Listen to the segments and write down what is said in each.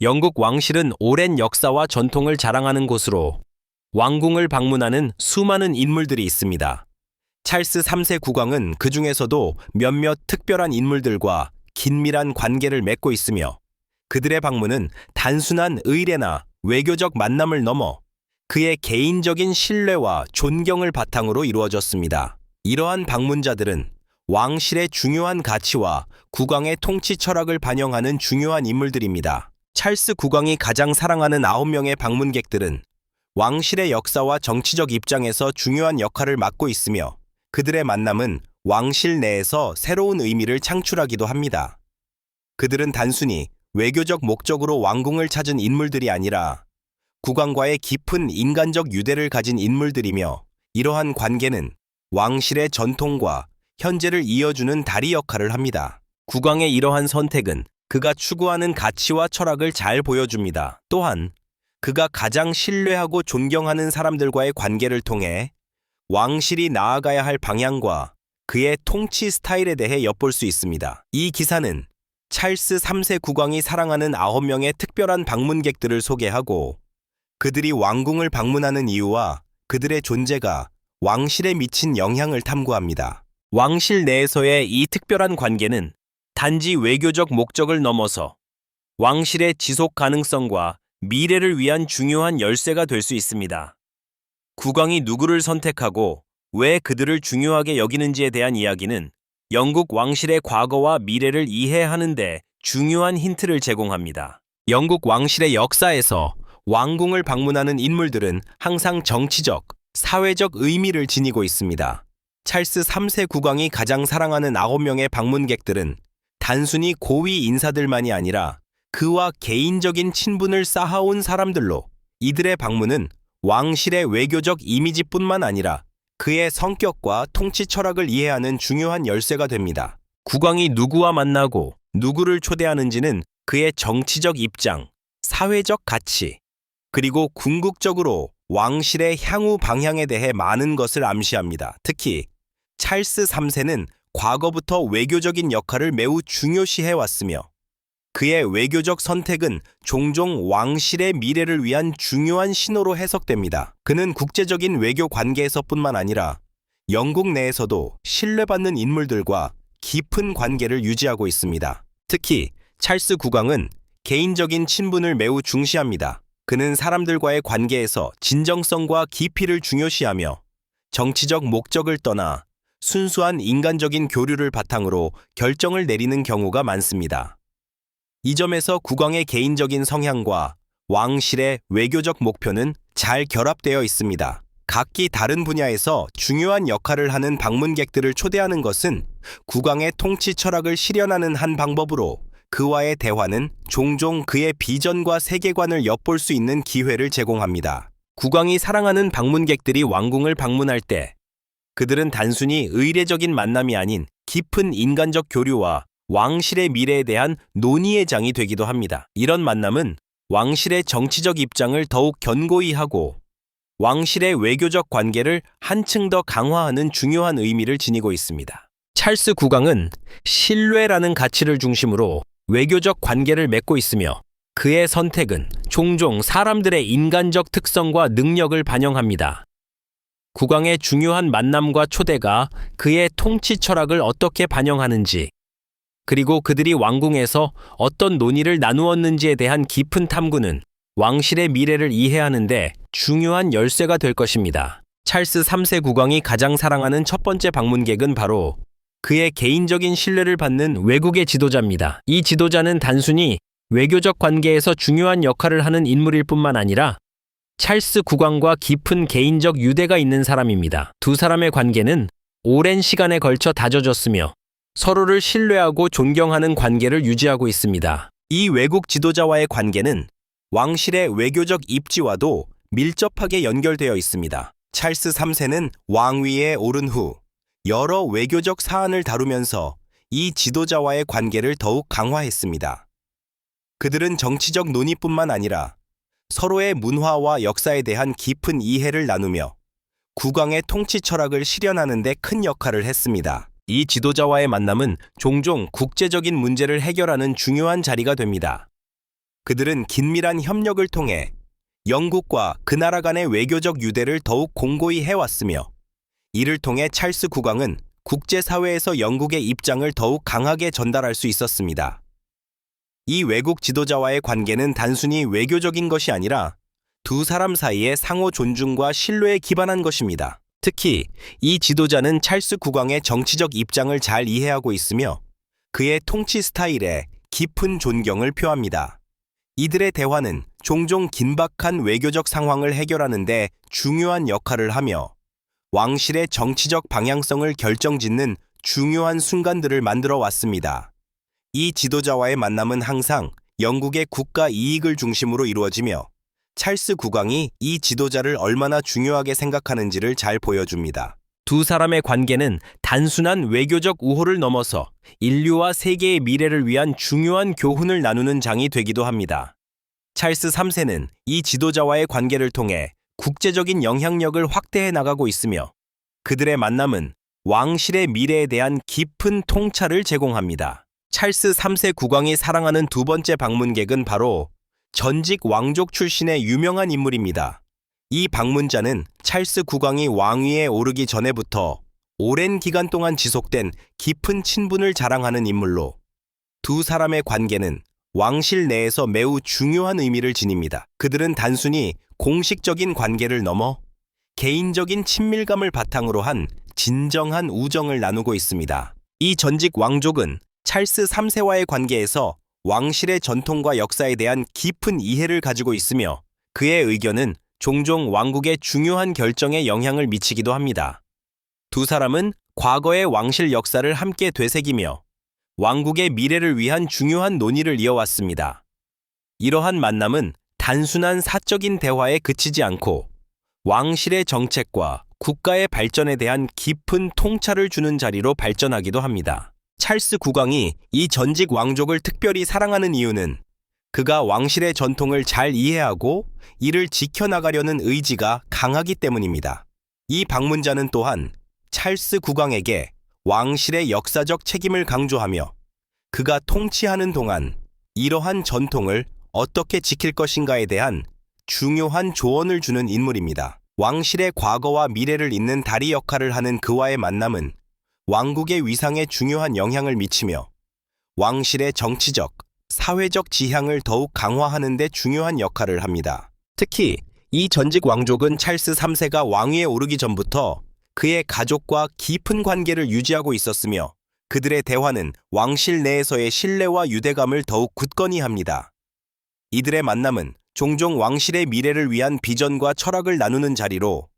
영국 왕실은 오랜 역사와 전통을 자랑하는 곳으로 왕궁을 방문하는 수많은 인물들이 있습니다. 찰스 3세 국왕은 그 중에서도 몇몇 특별한 인물들과 긴밀한 관계를 맺고 있으며 그들의 방문은 단순한 의례나 외교적 만남을 넘어 그의 개인적인 신뢰와 존경을 바탕으로 이루어졌습니다. 이러한 방문자들은 왕실의 중요한 가치와 국왕의 통치 철학을 반영하는 중요한 인물들입니다. 찰스 국왕이 가장 사랑하는 9명의 방문객들은 왕실의 역사와 정치적 입장에서 중요한 역할을 맡고 있으며 그들의 만남은 왕실 내에서 새로운 의미를 창출하기도 합니다. 그들은 단순히 외교적 목적으로 왕궁을 찾은 인물들이 아니라 국왕과의 깊은 인간적 유대를 가진 인물들이며 이러한 관계는 왕실의 전통과 현재를 이어주는 다리 역할을 합니다. 국왕의 이러한 선택은 그가 추구하는 가치와 철학을 잘 보여줍니다. 또한 그가 가장 신뢰하고 존경하는 사람들과의 관계를 통해 왕실이 나아가야 할 방향과 그의 통치 스타일에 대해 엿볼 수 있습니다. 이 기사는 찰스 3세 국왕이 사랑하는 9명의 특별한 방문객들을 소개하고 그들이 왕궁을 방문하는 이유와 그들의 존재가 왕실에 미친 영향을 탐구합니다. 왕실 내에서의 이 특별한 관계는 단지 외교적 목적을 넘어서 왕실의 지속 가능성과 미래를 위한 중요한 열쇠가 될 수 있습니다. 국왕이 누구를 선택하고 왜 그들을 중요하게 여기는지에 대한 이야기는 영국 왕실의 과거와 미래를 이해하는 데 중요한 힌트를 제공합니다. 영국 왕실의 역사에서 왕궁을 방문하는 인물들은 항상 정치적, 사회적 의미를 지니고 있습니다. 찰스 3세 국왕이 가장 사랑하는 9명의 방문객들은 단순히 고위 인사들만이 아니라 그와 개인적인 친분을 쌓아온 사람들로 이들의 방문은 왕실의 외교적 이미지뿐만 아니라 그의 성격과 통치 철학을 이해하는 중요한 열쇠가 됩니다. 국왕이 누구와 만나고 누구를 초대하는지는 그의 정치적 입장, 사회적 가치, 그리고 궁극적으로 왕실의 향후 방향에 대해 많은 것을 암시합니다. 특히 찰스 3세는 과거부터 외교적인 역할을 매우 중요시해왔으며 그의 외교적 선택은 종종 왕실의 미래를 위한 중요한 신호로 해석됩니다. 그는 국제적인 외교 관계에서뿐만 아니라 영국 내에서도 신뢰받는 인물들과 깊은 관계를 유지하고 있습니다. 특히 찰스 국왕은 개인적인 친분을 매우 중시합니다. 그는 사람들과의 관계에서 진정성과 깊이를 중요시하며 정치적 목적을 떠나 순수한 인간적인 교류를 바탕으로 결정을 내리는 경우가 많습니다. 이 점에서 국왕의 개인적인 성향과 왕실의 외교적 목표는 잘 결합되어 있습니다. 각기 다른 분야에서 중요한 역할을 하는 방문객들을 초대하는 것은 국왕의 통치 철학을 실현하는 한 방법으로 그와의 대화는 종종 그의 비전과 세계관을 엿볼 수 있는 기회를 제공합니다. 국왕이 사랑하는 방문객들이 왕궁을 방문할 때 그들은 단순히 의례적인 만남이 아닌 깊은 인간적 교류와 왕실의 미래에 대한 논의의 장이 되기도 합니다. 이런 만남은 왕실의 정치적 입장을 더욱 견고히 하고 왕실의 외교적 관계를 한층 더 강화하는 중요한 의미를 지니고 있습니다. 찰스 국왕은 신뢰라는 가치를 중심으로 외교적 관계를 맺고 있으며 그의 선택은 종종 사람들의 인간적 특성과 능력을 반영합니다. 국왕의 중요한 만남과 초대가 그의 통치 철학을 어떻게 반영하는지, 그리고 그들이 왕궁에서 어떤 논의를 나누었는지에 대한 깊은 탐구는 왕실의 미래를 이해하는 데 중요한 열쇠가 될 것입니다. 찰스 3세 국왕이 가장 사랑하는 첫 번째 방문객은 바로 그의 개인적인 신뢰를 받는 외국의 지도자입니다. 이 지도자는 단순히 외교적 관계에서 중요한 역할을 하는 인물일 뿐만 아니라 찰스 국왕과 깊은 개인적 유대가 있는 사람입니다. 두 사람의 관계는 오랜 시간에 걸쳐 다져졌으며 서로를 신뢰하고 존경하는 관계를 유지하고 있습니다. 이 외국 지도자와의 관계는 왕실의 외교적 입지와도 밀접하게 연결되어 있습니다. 찰스 3세는 왕위에 오른 후 여러 외교적 사안을 다루면서 이 지도자와의 관계를 더욱 강화했습니다. 그들은 정치적 논의뿐만 아니라 서로의 문화와 역사에 대한 깊은 이해를 나누며 국왕의 통치 철학을 실현하는 데 큰 역할을 했습니다. 이 지도자와의 만남은 종종 국제적인 문제를 해결하는 중요한 자리가 됩니다. 그들은 긴밀한 협력을 통해 영국과 그 나라 간의 외교적 유대를 더욱 공고히 해왔으며 이를 통해 찰스 국왕은 국제사회에서 영국의 입장을 더욱 강하게 전달할 수 있었습니다. 이 외국 지도자와의 관계는 단순히 외교적인 것이 아니라 두 사람 사이의 상호 존중과 신뢰에 기반한 것입니다. 특히 이 지도자는 찰스 국왕의 정치적 입장을 잘 이해하고 있으며 그의 통치 스타일에 깊은 존경을 표합니다. 이들의 대화는 종종 긴박한 외교적 상황을 해결하는 데 중요한 역할을 하며 왕실의 정치적 방향성을 결정짓는 중요한 순간들을 만들어 왔습니다. 이 지도자와의 만남은 항상 영국의 국가 이익을 중심으로 이루어지며 찰스 국왕이 이 지도자를 얼마나 중요하게 생각하는지를 잘 보여줍니다. 두 사람의 관계는 단순한 외교적 우호를 넘어서 인류와 세계의 미래를 위한 중요한 교훈을 나누는 장이 되기도 합니다. 찰스 3세는 이 지도자와의 관계를 통해 국제적인 영향력을 확대해 나가고 있으며 그들의 만남은 왕실의 미래에 대한 깊은 통찰을 제공합니다. 찰스 3세 국왕이 사랑하는 두 번째 방문객은 바로 전직 왕족 출신의 유명한 인물입니다. 이 방문자는 찰스 국왕이 왕위에 오르기 전에부터 오랜 기간 동안 지속된 깊은 친분을 자랑하는 인물로 두 사람의 관계는 왕실 내에서 매우 중요한 의미를 지닙니다. 그들은 단순히 공식적인 관계를 넘어 개인적인 친밀감을 바탕으로 한 진정한 우정을 나누고 있습니다. 이 전직 왕족은 찰스 3세와의 관계에서 왕실의 전통과 역사에 대한 깊은 이해를 가지고 있으며 그의 의견은 종종 왕국의 중요한 결정에 영향을 미치기도 합니다. 두 사람은 과거의 왕실 역사를 함께 되새기며 왕국의 미래를 위한 중요한 논의를 이어왔습니다. 이러한 만남은 단순한 사적인 대화에 그치지 않고 왕실의 정책과 국가의 발전에 대한 깊은 통찰을 주는 자리로 발전하기도 합니다. 찰스 국왕이 이 전직 왕족을 특별히 사랑하는 이유는 그가 왕실의 전통을 잘 이해하고 이를 지켜나가려는 의지가 강하기 때문입니다. 이 방문자는 또한 찰스 국왕에게 왕실의 역사적 책임을 강조하며 그가 통치하는 동안 이러한 전통을 어떻게 지킬 것인가에 대한 중요한 조언을 주는 인물입니다. 왕실의 과거와 미래를 잇는 다리 역할을 하는 그와의 만남은 왕국의 위상에 중요한 영향을 미치며 왕실의 정치적, 사회적 지향을 더욱 강화하는 데 중요한 역할을 합니다. 특히 이 전직 왕족은 찰스 3세가 왕위에 오르기 전부터 그의 가족과 깊은 관계를 유지하고 있었으며 그들의 대화는 왕실 내에서의 신뢰와 유대감을 더욱 굳건히 합니다. 이들의 만남은 종종 왕실의 미래를 위한 비전과 철학을 나누는 자리로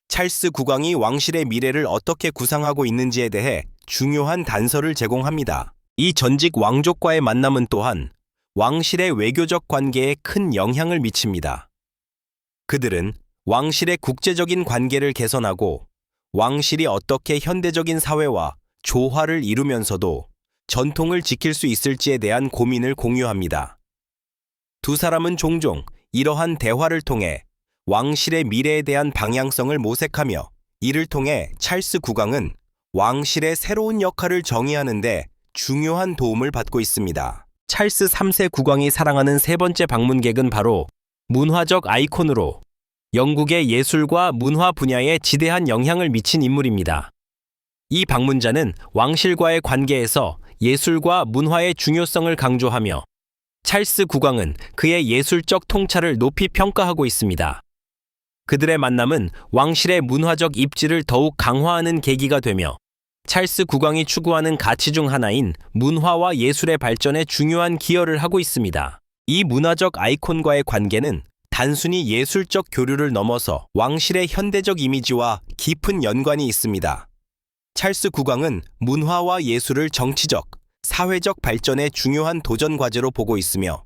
찰스 국왕이 왕실의 미래를 어떻게 구상하고 있는지에 대해 중요한 단서를 제공합니다. 이 전직 왕족과의 만남은 또한 왕실의 외교적 관계에 큰 영향을 미칩니다. 그들은 왕실의 국제적인 관계를 개선하고 왕실이 어떻게 현대적인 사회와 조화를 이루면서도 전통을 지킬 수 있을지에 대한 고민을 공유합니다. 두 사람은 종종 이러한 대화를 통해 왕실의 미래에 대한 방향성을 모색하며 이를 통해 찰스 국왕은 왕실의 새로운 역할을 정의하는 데 중요한 도움을 받고 있습니다. 찰스 3세 국왕이 사랑하는 세 번째 방문객은 바로 문화적 아이콘으로 영국의 예술과 문화 분야에 지대한 영향을 미친 인물입니다. 이 방문자는 왕실과의 관계에서 예술과 문화의 중요성을 강조하며 찰스 국왕은 그의 예술적 통찰을 높이 평가하고 있습니다. 그들의 만남은 왕실의 문화적 입지를 더욱 강화하는 계기가 되며 찰스 국왕이 추구하는 가치 중 하나인 문화와 예술의 발전에 중요한 기여를 하고 있습니다. 이 문화적 아이콘과의 관계는 단순히 예술적 교류를 넘어서 왕실의 현대적 이미지와 깊은 연관이 있습니다. 찰스 국왕은 문화와 예술을 정치적, 사회적 발전의 중요한 도전 과제로 보고 있으며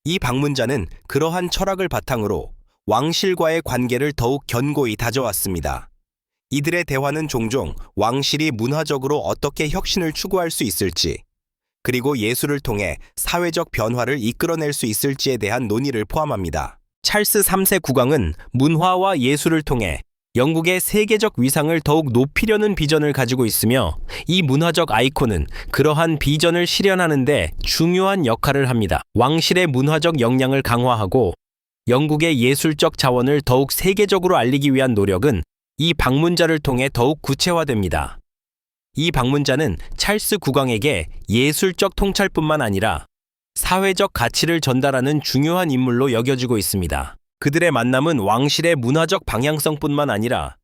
이 방문자는 그러한 철학을 바탕으로 왕실과의 관계를 더욱 견고히 다져왔습니다. 이들의 대화는 종종 왕실이 문화적으로 어떻게 혁신을 추구할 수 있을지, 그리고 예술을 통해 사회적 변화를 이끌어낼 수 있을지에 대한 논의를 포함합니다. 찰스 3세 국왕은 문화와 예술을 통해 영국의 세계적 위상을 더욱 높이려는 비전을 가지고 있으며 이 문화적 아이콘은 그러한 비전을 실현하는 데 중요한 역할을 합니다. 왕실의 문화적 역량을 강화하고 영국의 예술적 자원을 더욱 세계적으로 알리기 위한 노력은 이 방문자를 통해 더욱 구체화됩니다. 이 방문자는 찰스 국왕에게 예술적 통찰뿐만 아니라 사회적 가치를 전달하는 중요한 인물로 여겨지고 있습니다. 그들의 만남은 왕실의 문화적 방향성뿐만 아니라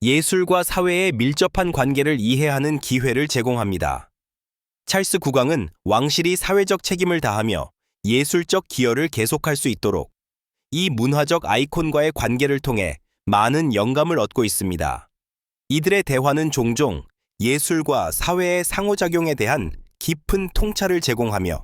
예술과 사회의 밀접한 관계를 이해하는 기회를 제공합니다. 찰스 국왕은 왕실이 사회적 책임을 다하며 예술적 기여를 계속할 수 있도록 이 문화적 아이콘과의 관계를 통해 많은 영감을 얻고 있습니다. 이들의 대화는 종종 예술과 사회의 상호작용에 대한 깊은 통찰을 제공하며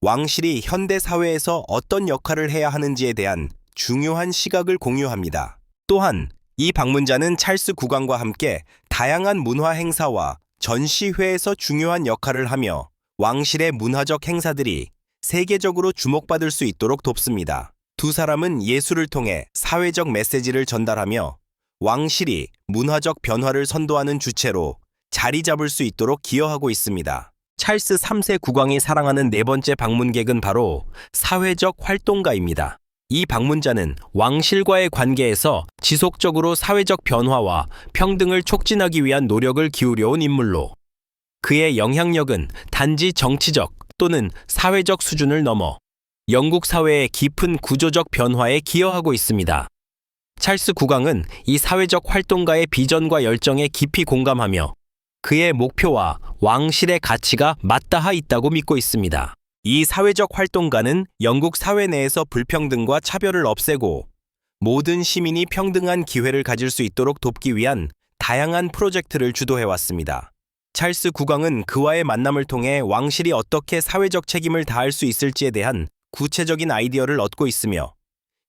왕실이 현대 사회에서 어떤 역할을 해야 하는지에 대한 중요한 시각을 공유합니다. 또한 이 방문자는 찰스 국왕과 함께 다양한 문화 행사와 전시회에서 중요한 역할을 하며 왕실의 문화적 행사들이 세계적으로 주목받을 수 있도록 돕습니다. 두 사람은 예술을 통해 사회적 메시지를 전달하며 왕실이 문화적 변화를 선도하는 주체로 자리 잡을 수 있도록 기여하고 있습니다. 찰스 3세 국왕이 사랑하는 네 번째 방문객은 바로 사회적 활동가입니다. 이 방문자는 왕실과의 관계에서 지속적으로 사회적 변화와 평등을 촉진하기 위한 노력을 기울여온 인물로 그의 영향력은 단지 정치적 또는 사회적 수준을 넘어 영국 사회의 깊은 구조적 변화에 기여하고 있습니다. 찰스 국왕은 이 사회적 활동가의 비전과 열정에 깊이 공감하며 그의 목표와 왕실의 가치가 맞닿아 있다고 믿고 있습니다. 이 사회적 활동가는 영국 사회 내에서 불평등과 차별을 없애고 모든 시민이 평등한 기회를 가질 수 있도록 돕기 위한 다양한 프로젝트를 주도해왔습니다. 찰스 국왕은 그와의 만남을 통해 왕실이 어떻게 사회적 책임을 다할 수 있을지에 대한 구체적인 아이디어를 얻고 있으며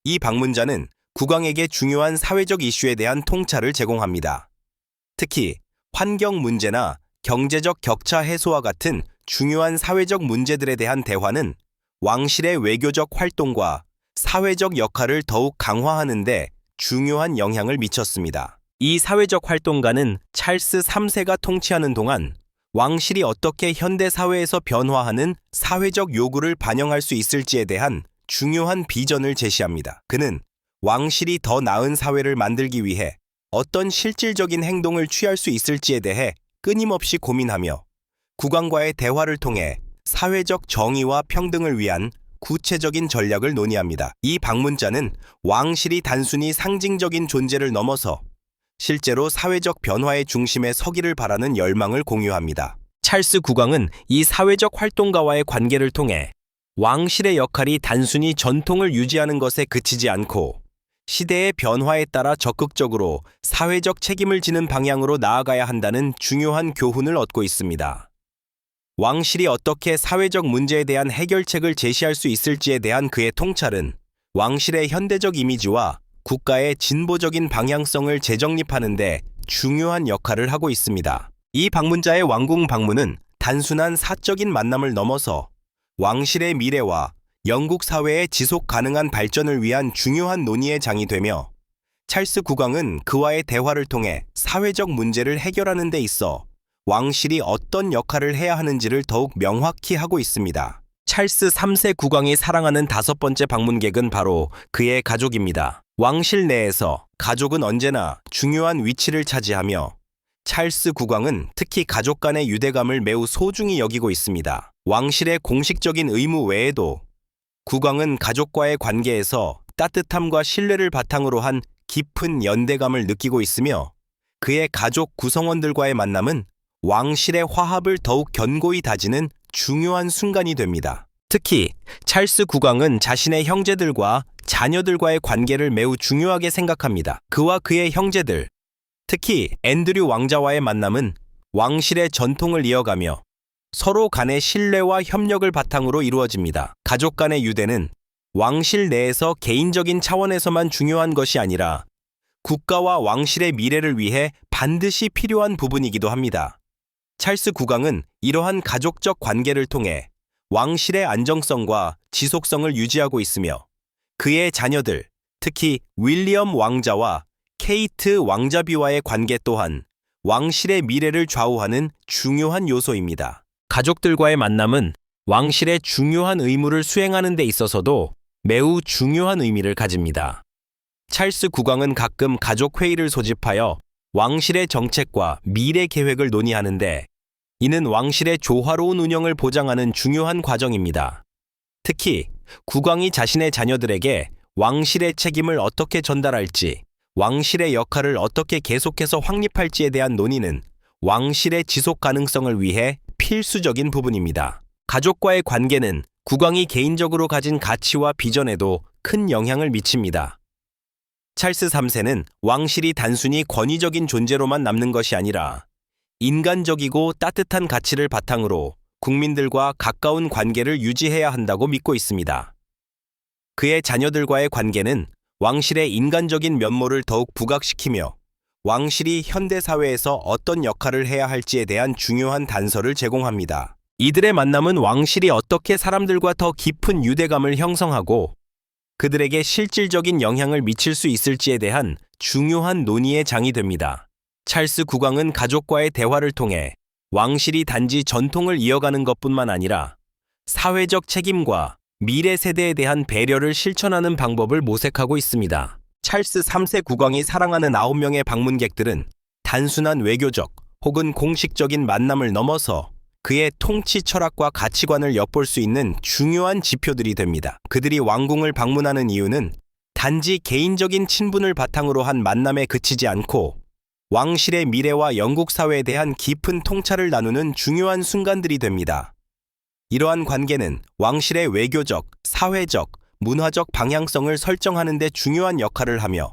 이 방문자는 국왕에게 중요한 사회적 이슈에 대한 통찰을 제공합니다. 특히 환경 문제나 경제적 격차 해소와 같은 중요한 사회적 문제들에 대한 대화는 왕실의 외교적 활동과 사회적 역할을 더욱 강화하는 데 중요한 영향을 미쳤습니다. 이 사회적 활동가는 찰스 3세가 통치하는 동안 왕실이 어떻게 현대 사회에서 변화하는 사회적 요구를 반영할 수 있을지에 대한 중요한 비전을 제시합니다. 그는 왕실이 더 나은 사회를 만들기 위해 어떤 실질적인 행동을 취할 수 있을지에 대해 끊임없이 고민하며 국왕과의 대화를 통해 사회적 정의와 평등을 위한 구체적인 전략을 논의합니다. 이 방문자는 왕실이 단순히 상징적인 존재를 넘어서 실제로 사회적 변화의 중심에 서기를 바라는 열망을 공유합니다. 찰스 국왕은 이 사회적 활동가와의 관계를 통해 왕실의 역할이 단순히 전통을 유지하는 것에 그치지 않고 시대의 변화에 따라 적극적으로 사회적 책임을 지는 방향으로 나아가야 한다는 중요한 교훈을 얻고 있습니다. 왕실이 어떻게 사회적 문제에 대한 해결책을 제시할 수 있을지에 대한 그의 통찰은 왕실의 현대적 이미지와 국가의 진보적인 방향성을 재정립하는 데 중요한 역할을 하고 있습니다. 이 방문자의 왕궁 방문은 단순한 사적인 만남을 넘어서 왕실의 미래와 영국 사회의 지속 가능한 발전을 위한 중요한 논의의 장이 되며 찰스 국왕은 그와의 대화를 통해 사회적 문제를 해결하는 데 있어 왕실이 어떤 역할을 해야 하는지를 더욱 명확히 하고 있습니다. 찰스 3세 국왕이 사랑하는 다섯 번째 방문객은 바로 그의 가족입니다. 왕실 내에서 가족은 언제나 중요한 위치를 차지하며 찰스 국왕은 특히 가족 간의 유대감을 매우 소중히 여기고 있습니다. 왕실의 공식적인 의무 외에도 국왕은 가족과의 관계에서 따뜻함과 신뢰를 바탕으로 한 깊은 연대감을 느끼고 있으며 그의 가족 구성원들과의 만남은 왕실의 화합을 더욱 견고히 다지는 중요한 순간이 됩니다. 특히 찰스 국왕은 자신의 형제들과 자녀들과의 관계를 매우 중요하게 생각합니다. 그와 그의 형제들, 특히 앤드류 왕자와의 만남은 왕실의 전통을 이어가며 서로 간의 신뢰와 협력을 바탕으로 이루어집니다. 가족 간의 유대는 왕실 내에서 개인적인 차원에서만 중요한 것이 아니라 국가와 왕실의 미래를 위해 반드시 필요한 부분이기도 합니다. 찰스 국왕은 이러한 가족적 관계를 통해 왕실의 안정성과 지속성을 유지하고 있으며 그의 자녀들, 특히 윌리엄 왕자와 케이트 왕자비와의 관계 또한 왕실의 미래를 좌우하는 중요한 요소입니다. 가족들과의 만남은 왕실의 중요한 의무를 수행하는 데 있어서도 매우 중요한 의미를 가집니다. 찰스 국왕은 가끔 가족 회의를 소집하여 왕실의 정책과 미래 계획을 논의하는데, 이는 왕실의 조화로운 운영을 보장하는 중요한 과정입니다. 특히 국왕이 자신의 자녀들에게 왕실의 책임을 어떻게 전달할지, 왕실의 역할을 어떻게 계속해서 확립할지에 대한 논의는 왕실의 지속 가능성을 위해 필수적인 부분입니다. 가족과의 관계는 국왕이 개인적으로 가진 가치와 비전에도 큰 영향을 미칩니다. 찰스 3세는 왕실이 단순히 권위적인 존재로만 남는 것이 아니라 인간적이고 따뜻한 가치를 바탕으로 국민들과 가까운 관계를 유지해야 한다고 믿고 있습니다. 그의 자녀들과의 관계는 왕실의 인간적인 면모를 더욱 부각시키며 왕실이 현대사회에서 어떤 역할을 해야 할지에 대한 중요한 단서를 제공합니다. 이들의 만남은 왕실이 어떻게 사람들과 더 깊은 유대감을 형성하고 그들에게 실질적인 영향을 미칠 수 있을지에 대한 중요한 논의의 장이 됩니다. 찰스 국왕은 가족과의 대화를 통해 왕실이 단지 전통을 이어가는 것뿐만 아니라 사회적 책임과 미래 세대에 대한 배려를 실천하는 방법을 모색하고 있습니다. 찰스 3세 국왕이 사랑하는 9명의 방문객들은 단순한 외교적 혹은 공식적인 만남을 넘어서 그의 통치 철학과 가치관을 엿볼 수 있는 중요한 지표들이 됩니다. 그들이 왕궁을 방문하는 이유는 단지 개인적인 친분을 바탕으로 한 만남에 그치지 않고 왕실의 미래와 영국 사회에 대한 깊은 통찰을 나누는 중요한 순간들이 됩니다. 이러한 관계는 왕실의 외교적, 사회적, 문화적 방향성을 설정하는 데 중요한 역할을 하며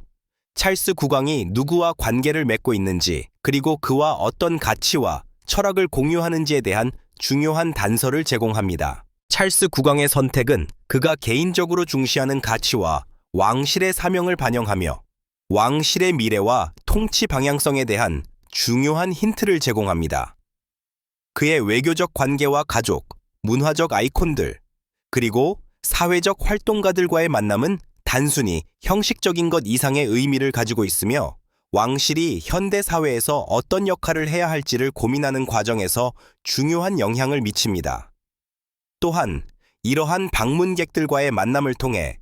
찰스 국왕이 누구와 관계를 맺고 있는지, 그리고 그와 어떤 가치와 철학을 공유하는지에 대한 중요한 단서를 제공합니다. 찰스 국왕의 선택은 그가 개인적으로 중시하는 가치와 왕실의 사명을 반영하며 왕실의 미래와 통치 방향성에 대한 중요한 힌트를 제공합니다. 그의 외교적 관계와 가족, 문화적 아이콘들, 그리고 사회적 활동가들과의 만남은 단순히 형식적인 것 이상의 의미를 가지고 있으며 왕실이 현대 사회에서 어떤 역할을 해야 할지를 고민하는 과정에서 중요한 영향을 미칩니다. 또한 이러한 방문객들과의 만남을 통해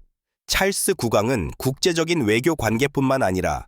찰스 국왕은 국제적인 외교 관계뿐만 아니라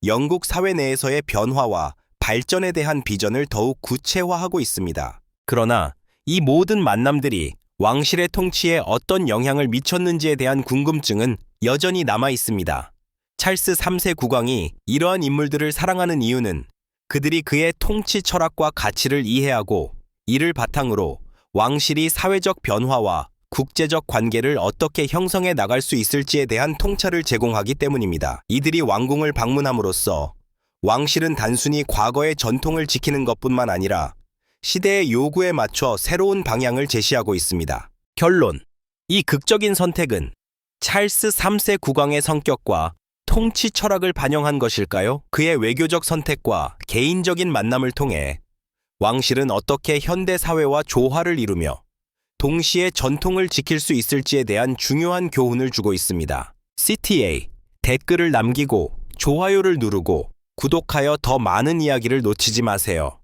영국 사회 내에서의 변화와 발전에 대한 비전을 더욱 구체화하고 있습니다. 그러나 이 모든 만남들이 왕실의 통치에 어떤 영향을 미쳤는지에 대한 궁금증은 여전히 남아 있습니다. 찰스 3세 국왕이 이러한 인물들을 사랑하는 이유는 그들이 그의 통치 철학과 가치를 이해하고 이를 바탕으로 왕실이 사회적 변화와 국제적 관계를 어떻게 형성해 나갈 수 있을지에 대한 통찰을 제공하기 때문입니다. 이들이 왕궁을 방문함으로써 왕실은 단순히 과거의 전통을 지키는 것뿐만 아니라 시대의 요구에 맞춰 새로운 방향을 제시하고 있습니다. 결론. 이 극적인 선택은 찰스 3세 국왕의 성격과 통치 철학을 반영한 것일까요? 그의 외교적 선택과 개인적인 만남을 통해 왕실은 어떻게 현대 사회와 조화를 이루며 동시에 전통을 지킬 수 있을지에 대한 중요한 교훈을 주고 있습니다. CTA 댓글을 남기고 좋아요를 누르고 구독하여 더 많은 이야기를 놓치지 마세요.